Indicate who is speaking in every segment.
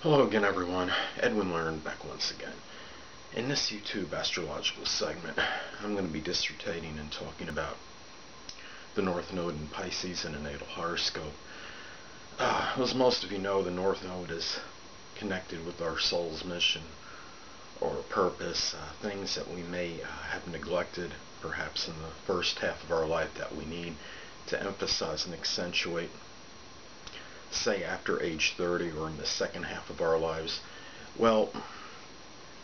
Speaker 1: Hello again, everyone. Edwin Learnard back once again. In this YouTube astrological segment, I'm going to be dissertating and talking about the North Node in Pisces in a natal horoscope. As most of you know, the North Node is connected with our soul's mission or purpose, things that we may have neglected perhaps in the first half of our life that we need to emphasize and accentuate, say after age 30 or in the second half of our lives. Well,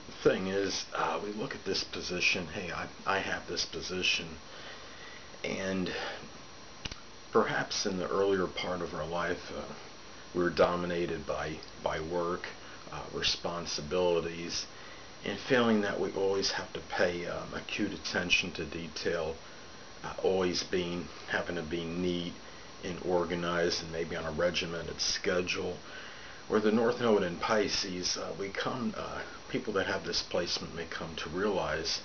Speaker 1: the thing is, we look at this position, hey, I have this position, and perhaps in the earlier part of our life, we were dominated by work, responsibilities, and feeling that we always have to pay acute attention to detail, always having to be neat and organized and maybe on a regimented schedule. Where the North Node in Pisces, people that have this placement may come to realize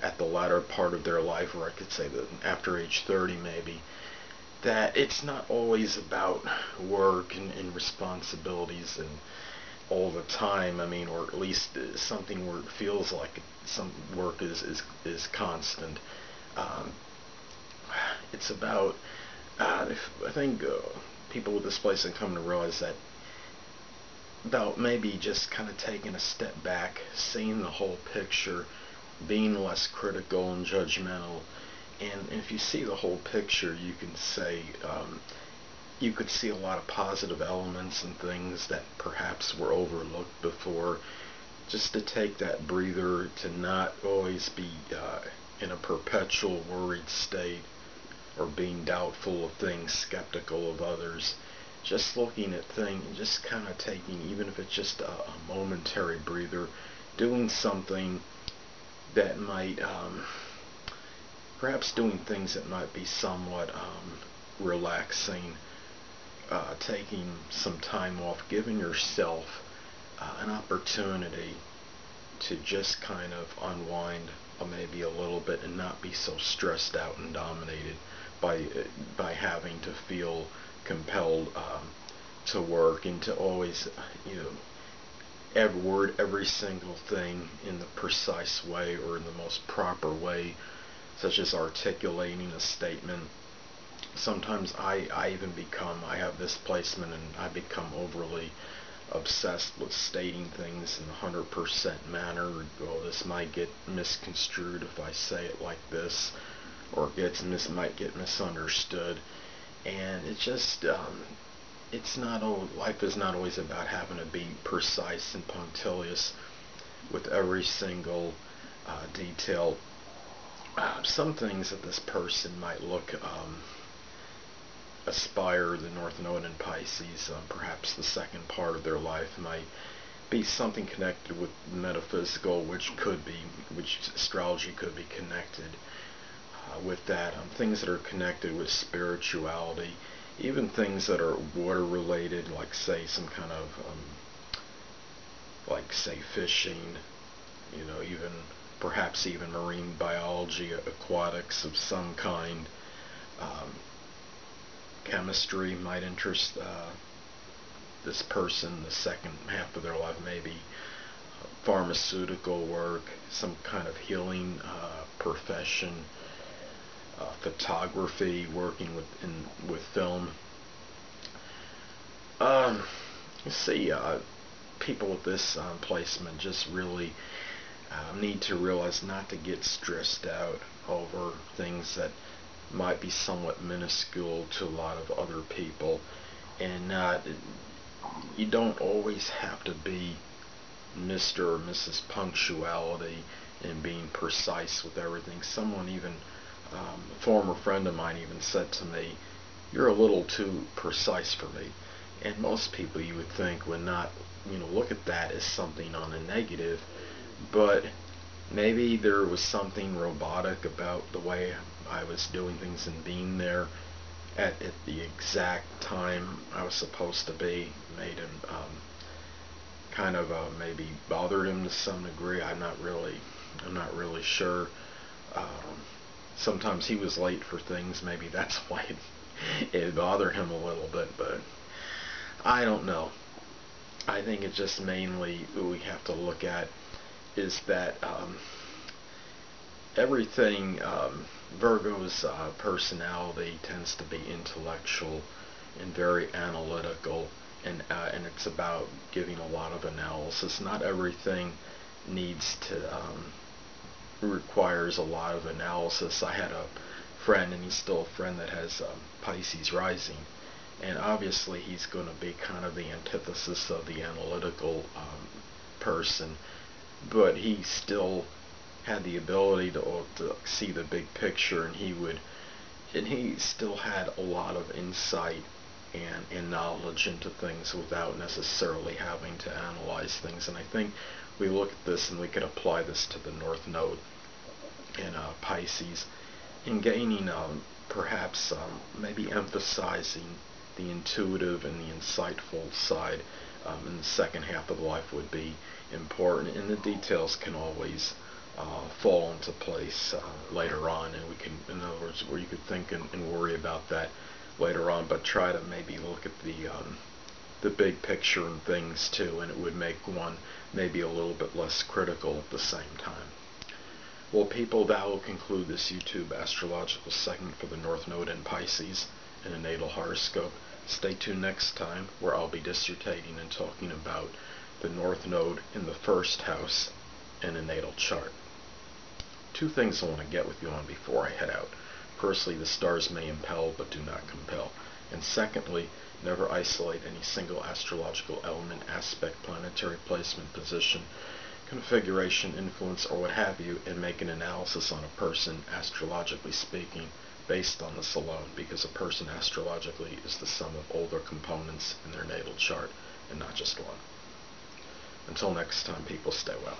Speaker 1: at the latter part of their life, or I could say that after age 30 maybe, that it's not always about work and responsibilities and all the time. I mean, or at least something where it feels like some work is constant. Um, it's about I think people with this placement come to realize that about maybe just kind of taking a step back, seeing the whole picture, being less critical and judgmental. And if you see the whole picture, you can say, you could see a lot of positive elements and things that perhaps were overlooked before. Just to take that breather, to not always be in a perpetual worried state or being doubtful of things, skeptical of others. Just looking at things, just kind of taking, even if it's just a momentary breather, doing something that might, perhaps doing things that might be somewhat relaxing, taking some time off, giving yourself an opportunity to just kind of unwind maybe a little bit and not be so stressed out and dominated by having to feel compelled to work and to always, every single thing in the precise way or in the most proper way, such as articulating a statement. Sometimes I have this placement and I become overly obsessed with stating things in a 100% manner. Oh, this might get misconstrued if I say it like this, or might get misunderstood. And it's just life is not always about having to be precise and punctilious with every single detail. Some things that this person might aspire, the North Node in Pisces, perhaps the second part of their life might be something connected with metaphysical, which astrology could be connected with that. Things that are connected with spirituality, even things that are water related, like say some kind of like say fishing, even perhaps even marine biology, aquatics of some kind. Chemistry might interest this person the second half of their life, maybe pharmaceutical work, some kind of healing profession, photography, working with film. You see, people with this placement just really need to realize not to get stressed out over things that might be somewhat minuscule to a lot of other people, and you don't always have to be Mr. or Mrs. Punctuality and being precise with everything. Someone even, a former friend of mine even said to me, "You're a little too precise for me." And most people, you would think, would not, look at that as something on a negative, but maybe there was something robotic about the way I was doing things and being there at the exact time I was supposed to be. Made him kind of maybe bothered him to some degree. I'm not really sure. Sometimes he was late for things. Maybe that's why it bothered him a little bit, but I don't know. I think it's just mainly we have to look at is that everything, Virgo's personality tends to be intellectual and very analytical, and it's about giving a lot of analysis. Not everything needs to requires a lot of analysis. I had a friend, and he's still a friend, that has Pisces rising, and obviously he's going to be kind of the antithesis of the analytical person, but he still had the ability to see the big picture, and he still had a lot of insight and knowledge into things without necessarily having to analyze things. And I think we look at this and we could apply this to the North Node in Pisces, in gaining perhaps maybe emphasizing the intuitive and the insightful side in the second half of life would be important, and the details can always fall into place later on, and we can, in other words, where you could think and worry about that later on, but try to maybe look at the big picture and things too, and it would make one maybe a little bit less critical at the same time. Well, people, that will conclude this YouTube astrological segment for the North Node in Pisces in a natal horoscope. Stay tuned next time, where I'll be dissertating and talking about the North Node in the first house in a natal chart. Two things I want to get with you on before I head out. Firstly, the stars may impel but do not compel. And secondly, never isolate any single astrological element, aspect, planetary placement, position, configuration, influence, or what have you, and make an analysis on a person, astrologically speaking, based on this alone, because a person astrologically is the sum of all their components in their natal chart, and not just one. Until next time, people, stay well.